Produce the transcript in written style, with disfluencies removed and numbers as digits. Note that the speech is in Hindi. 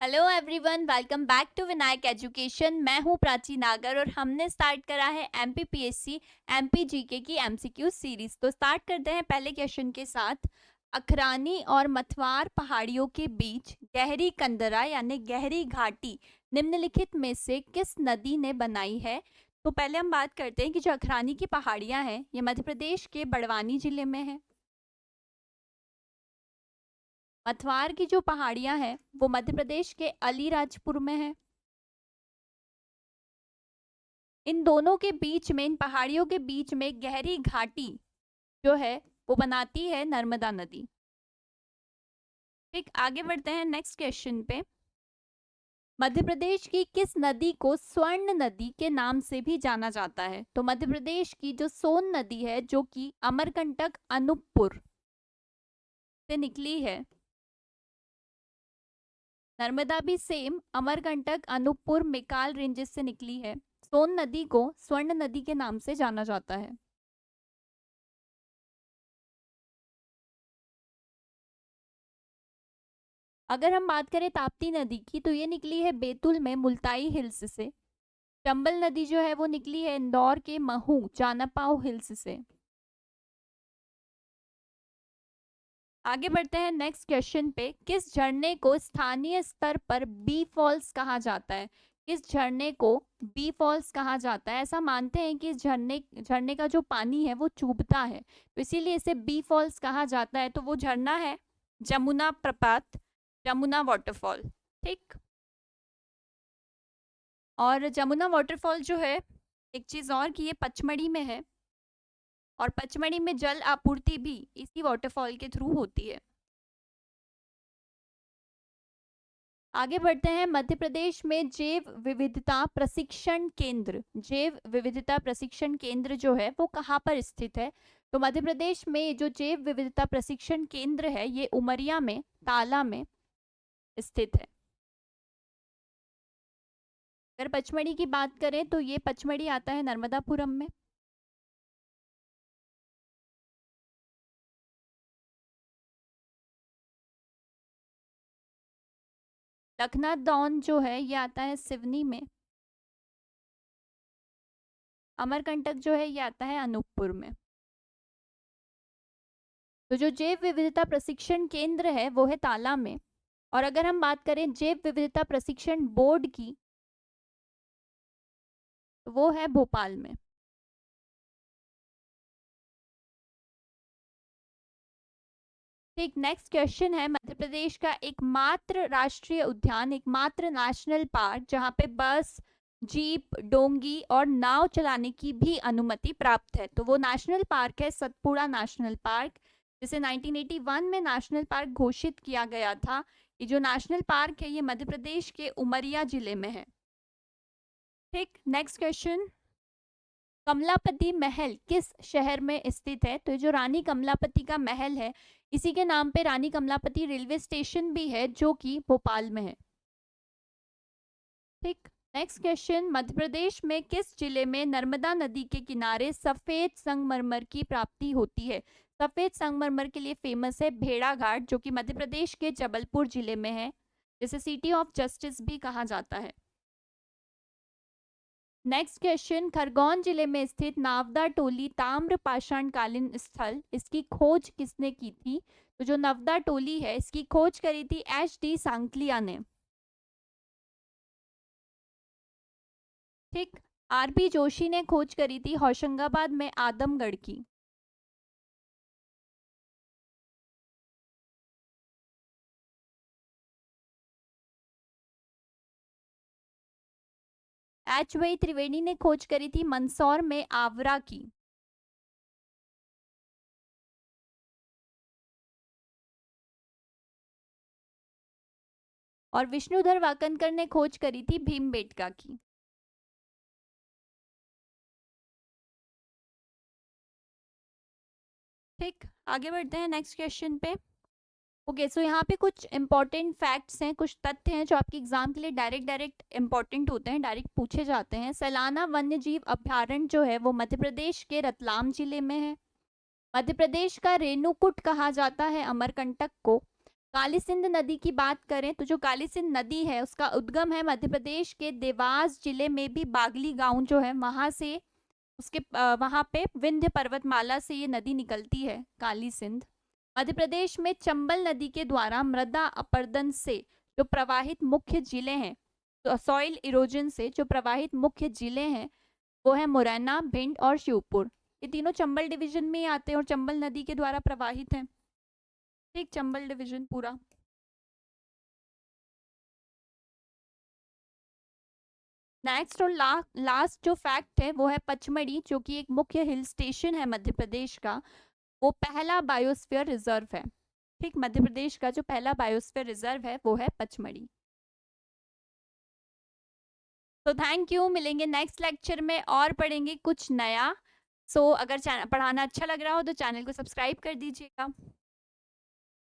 Hello everyone, welcome back to Vinayak education. मैं हूं प्राची नागर और हमने स्टार्ट करा है एमपीपीएससी एमपी जीके की एमसीक्यू सीरीज। तो स्टार्ट करते हैं पहले क्वेश्चन के साथ। अखरानी और मथवार पहाड़ियों के बीच गहरी कंदरा यानी गहरी घाटी निम्नलिखित में से किस नदी ने बनाई है? तो पहले हम बात करते हैं कि जो अखरानी की पहाड़ियां हैं ये मध्य प्रदेश के बड़वानी जिले में है। मथवार की जो पहाड़ियां हैं वो मध्य प्रदेश के अलीराजपुर में है। इन दोनों के बीच में, इन पहाड़ियों के बीच में गहरी घाटी जो है वो बनाती है नर्मदा नदी। ठीक, आगे बढ़ते हैं नेक्स्ट क्वेश्चन पे। मध्य प्रदेश की किस नदी को स्वर्ण नदी के नाम से भी जाना जाता है? तो मध्य प्रदेश की जो सोन नदी है जो कि अमरकंटक अनूपपुर से निकली है। नर्मदा भी सेम अमरकंटक अनूपपुर मेकाल रेंजेस से निकली है। सोन नदी को स्वर्ण नदी के नाम से जाना जाता है। अगर हम बात करें ताप्ती नदी की तो ये निकली है बैतूल में मुल्ताई हिल्स से। चंबल नदी जो है वो निकली है इंदौर के महू जानापाव हिल्स से। आगे बढ़ते हैं नेक्स्ट क्वेश्चन पे। किस झरने को स्थानीय स्तर पर बी फॉल्स कहा जाता है? किस झरने को बी फॉल्स कहा जाता है? ऐसा मानते हैं कि इस झरने झरने का जो पानी है वो चुभता है, तो इसीलिए इसे बी फॉल्स कहा जाता है। तो वो झरना है जमुना प्रपात, जमुना वाटरफॉल। ठीक, और जमुना वाटरफॉल जो है, एक चीज और कि ये पचमढ़ी में है और पचमढ़ी में जल आपूर्ति भी इसी वाटरफॉल के थ्रू होती है। आगे बढ़ते हैं। मध्य प्रदेश में जैव विविधता प्रशिक्षण केंद्र, जैव विविधता प्रशिक्षण केंद्र जो है वो कहाँ पर स्थित है? तो मध्य प्रदेश में जो जैव विविधता प्रशिक्षण केंद्र है ये उमरिया में ताला में स्थित है। अगर पचमढ़ी की बात करें तो ये पचमढ़ी आता है नर्मदापुरम में। लखनादौन जो है ये आता है सिवनी में। अमरकंटक जो है ये आता है अनूपपुर में। तो जो जैव विविधता प्रशिक्षण केंद्र है वो है ताला में। और अगर हम बात करें जैव विविधता प्रशिक्षण बोर्ड की तो वो है भोपाल में। ठीक, नेक्स्ट क्वेश्चन है। मध्य प्रदेश का एकमात्र राष्ट्रीय उद्यान, एकमात्र नेशनल पार्क जहाँ पे बस, जीप, डोंगी और नाव चलाने की भी अनुमति प्राप्त है, तो वो नेशनल पार्क है सतपुड़ा नेशनल पार्क, जिसे 1981 में नेशनल पार्क घोषित किया गया था। ये जो नेशनल पार्क है ये मध्य प्रदेश के उमरिया जिले में है। ठीक, नेक्स्ट क्वेश्चन। कमलापति महल किस शहर में स्थित है? तो ये जो रानी कमलापति का महल है इसी के नाम पे रानी कमलापति रेलवे स्टेशन भी है जो कि भोपाल में है। ठीक, नेक्स्ट क्वेश्चन। मध्य प्रदेश में किस जिले में नर्मदा नदी के किनारे सफेद संगमरमर की प्राप्ति होती है? सफेद संगमरमर के लिए फेमस है भेड़ाघाट जो कि मध्य प्रदेश के जबलपुर जिले में है, जिसे सिटी ऑफ जस्टिस भी कहा जाता है। Next question. खरगोन जिले में स्थित नावदा टोली ताम्र पाषाण कालीन स्थल, इसकी खोज किसने की थी? तो जो नवदा टोली है इसकी खोज करी थी HD सांकलिया ने। ठीक, RP जोशी ने खोज करी थी होशंगाबाद में आदमगढ़ की। HY त्रिवेणी ने खोज करी थी मंदसौर में आवरा की। और विष्णुधर वाकनकर ने खोज करी थी भीमबेटका की। ठीक, आगे बढ़ते हैं नेक्स्ट क्वेश्चन पे। ओके, सो यहाँ पे कुछ इंपॉर्टेंट फैक्ट्स हैं, कुछ तथ्य हैं जो आपके एग्जाम के लिए डायरेक्ट डायरेक्ट इंपॉर्टेंट होते हैं, डायरेक्ट पूछे जाते हैं। सैलाना वन्य जीव अभ्यारण्य जो है वो मध्य प्रदेश के रतलाम जिले में है। मध्य प्रदेश का रेणुकूट कहा जाता है अमरकंटक को। काली सिंध नदी की बात करें तो जो काली सिंध नदी है उसका उद्गम है मध्य प्रदेश के देवास जिले में भी बागली गांव जो है वहां से, उसके वहां पे विंध्य पर्वतमाला से ये नदी निकलती है काली सिंध। मध्य प्रदेश में चंबल नदी के द्वारा मृदा अपरदन से जो प्रवाहित मुख्य जिले हैं, तो सॉइल इरोजन से जो प्रवाहित मुख्य जिले हैं वो है मुरैना, भिंड और शिवपुर। ये तीनों चंबल डिवीजन में ही आते हैं और चंबल नदी के द्वारा प्रवाहित हैं। ठीक, चंबल डिवीजन पूरा। नेक्स्ट और लास्ट जो फैक्ट है वो है पचमढ़ी, जो कि एक मुख्य हिल स्टेशन है मध्य प्रदेश का, वो पहला बायोस्फीयर रिजर्व है। ठीक, मध्य प्रदेश का जो पहला बायोस्फीयर रिजर्व है वो है पचमढ़ी। तो थैंक यू, मिलेंगे नेक्स्ट लेक्चर में और पढ़ेंगे कुछ नया। अगर पढ़ाना अच्छा लग रहा हो तो चैनल को सब्सक्राइब कर दीजिएगा।